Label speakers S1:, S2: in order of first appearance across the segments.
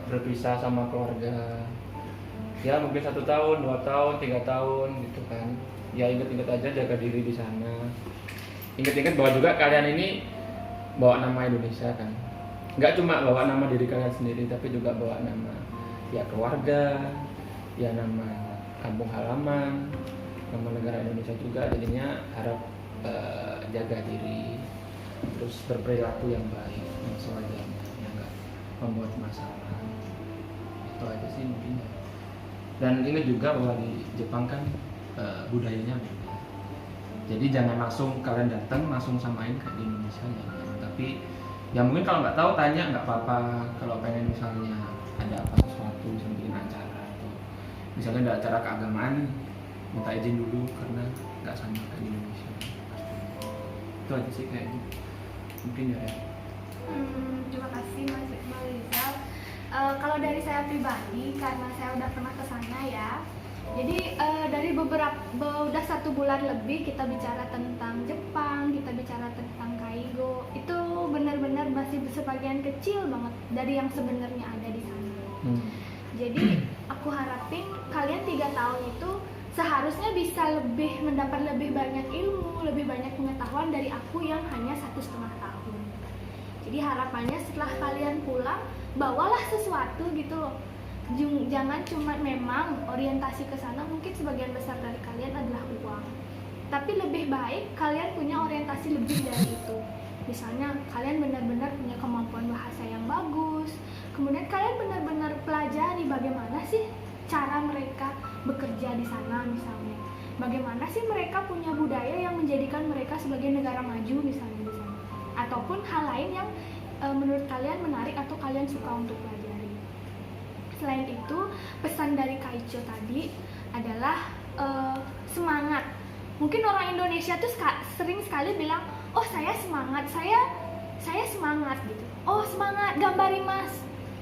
S1: berpisah sama keluarga. Ya mungkin 1 tahun, 2 tahun, 3 tahun gitu kan. Ya inget-inget aja jaga diri di sana. Ingat-ingat bahwa juga kalian ini bawa nama Indonesia kan. Nggak cuma bawa nama diri kalian sendiri, tapi juga bawa nama ya keluarga, ya nama kampung halaman, nama negara Indonesia juga. Jadinya harap jaga diri, terus berperilaku yang baik, yang sewajarnya, yang nggak membuat masalah. Itu aja sih mungkin. Dan ingat juga bahwa di Jepang kan budayanya beda. Jadi jangan langsung kalian datang langsung samain kayak di Indonesia ya. Tapi ya mungkin kalau nggak tahu tanya nggak apa-apa. Kalau pengen misalnya ada apa sesuatu misalnya bikin acara atau misalnya ada acara keagamaan minta izin dulu karena nggak sama kayak di Indonesia. Itu aja sih kayaknya. Mungkin ya.
S2: Terima kasih Mas Rizal. Kalau dari saya pribadi, karena saya udah pernah ke sana ya. Jadi dari udah 1 bulan lebih kita bicara tentang Jepang, kita bicara tentang Kaigo. Itu benar-benar masih sebagian kecil banget dari yang sebenarnya ada di sana. Jadi aku harapin kalian 3 tahun itu seharusnya bisa mendapat lebih banyak ilmu, lebih banyak pengetahuan dari aku yang hanya 1,5 tahun. Jadi harapannya setelah kalian pulang, bawalah sesuatu gitu loh. Jangan cuma memang orientasi ke sana, mungkin sebagian besar dari kalian adalah uang. Tapi lebih baik kalian punya orientasi lebih dari itu. Misalnya kalian benar-benar punya kemampuan bahasa yang bagus. Kemudian kalian benar-benar pelajari bagaimana sih cara mereka bekerja di sana misalnya. Bagaimana sih mereka punya budaya yang menjadikan mereka sebagai negara maju misalnya di sana. Ataupun hal lain yang menurut kalian menarik atau kalian suka untuk pelajari. Selain itu, pesan dari Kaicho tadi adalah semangat. Mungkin orang Indonesia tuh sering sekali bilang, oh saya semangat, saya semangat gitu. Oh semangat, gambari mas.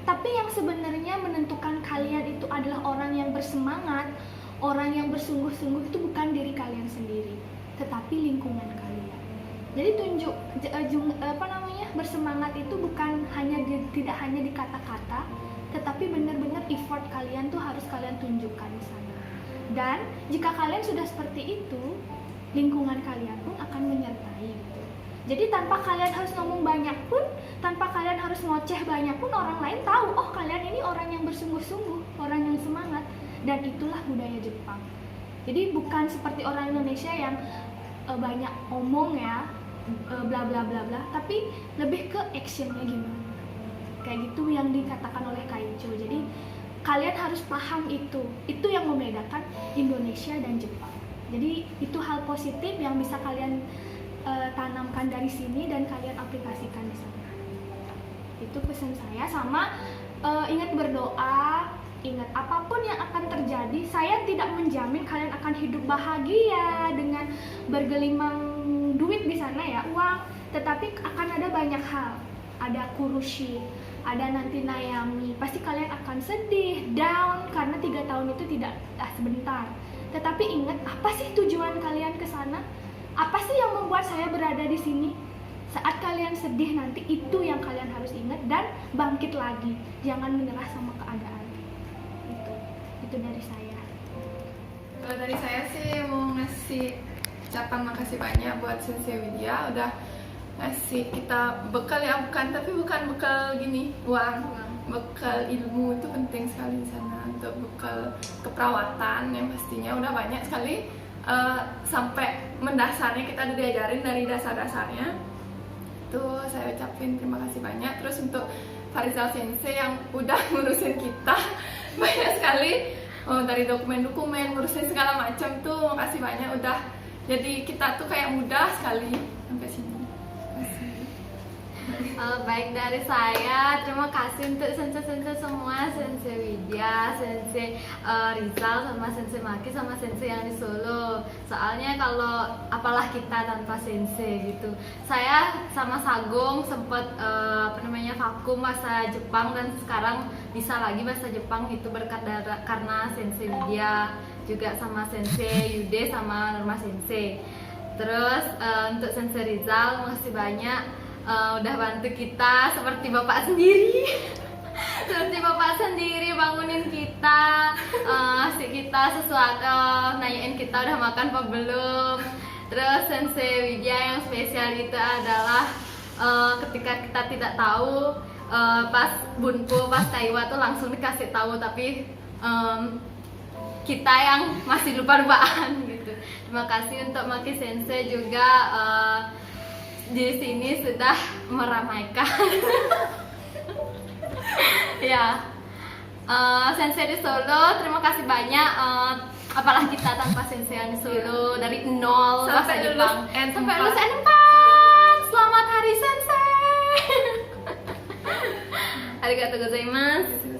S2: Tapi yang sebenarnya menentukan kalian itu adalah orang yang bersemangat, orang yang bersungguh-sungguh itu bukan diri kalian sendiri, tetapi lingkungan kalian. Jadi bersemangat itu bukan tidak hanya di kata-kata, tetapi benar-benar effort kalian tuh harus kalian tunjukkan di sana. Dan jika kalian sudah seperti itu, lingkungan kalian pun akan menyertai gitu. Jadi tanpa kalian harus ngomong banyak pun, tanpa kalian harus ngoceh banyak pun, orang lain tahu, oh kalian ini orang yang bersungguh-sungguh, orang yang semangat. Dan itulah budaya Jepang. Jadi bukan seperti orang Indonesia yang banyak omong ya, bla bla bla bla, tapi lebih ke actionnya gimana. Kayak gitu yang dikatakan oleh Kaicho. Jadi kalian harus paham itu yang membedakan Indonesia dan Jepang. Jadi itu hal positif yang bisa kalian tanamkan dari sini dan kalian aplikasikan di sana. Itu pesan saya. Sama ingat berdoa, ingat apapun yang akan terjadi, saya tidak menjamin kalian akan hidup bahagia dengan bergelimang duit di sana ya, uang, tetapi akan ada banyak hal. Ada kurushi, ada nanti nayami, pasti kalian akan sedih, down, karena 3 tahun itu tidak sebentar. Tetapi ingat, apa sih tujuan kalian ke sana? Apa sih yang membuat saya berada di sini? Saat kalian sedih nanti, itu yang kalian harus ingat dan bangkit lagi. Jangan menyerah sama keadaan. Itu dari saya.
S3: Kalau dari saya sih mau ngasih ucapan makasih banyak buat Sensei Widya udah ngasih kita bekal ya, bukan bekal gini uang, bekal ilmu itu penting sekali di sana. Untuk bekal keperawatan yang pastinya udah banyak sekali, sampai mendasarnya kita udah diajarin dari dasar-dasarnya. Itu saya ucapin terima kasih banyak. Terus untuk Farizal Sensei yang udah ngurusin kita banyak sekali, dari dokumen-dokumen, ngurusin segala macam tuh, makasih banyak udah. Jadi kita tuh kayak mudah sekali sampai sini.
S4: Baik dari saya, terima kasih untuk sensei-sensei semua, Sensei Widya, Sensei Rizal, sama Sensei Maki, sama Sensei yang di Solo. Soalnya kalau apalah kita tanpa sensei gitu. Saya sama Sagung sempat vakum bahasa Jepang, dan sekarang bisa lagi bahasa Jepang itu berkat karena Sensei Widya, juga sama Sensei Yude sama Norma Sensei. Terus untuk Sensei Rizal, makasih banyak. Udah bantu kita seperti bapak sendiri. seperti bapak sendiri bangunin kita, ngasih kita sesuatu, nanyain kita udah makan apa belum. Terus Sensei Widya yang spesial itu adalah ketika kita tidak tahu, pas Bunpo, pas Taiwa tuh langsung dikasih tahu, tapi kita yang masih lupa-lupaan gitu. Terima kasih untuk Maki Sensei juga di sini sudah meramaikan. Ya, Sensei di Solo, terima kasih banyak. Apalah kita tanpa Sensei yang di Solo dari nol bahasa
S3: Sampai
S4: Jepang
S3: lulus N4.
S4: sampai lulus N4. Selamat Hari Sensei. Arigatou gozaimasu.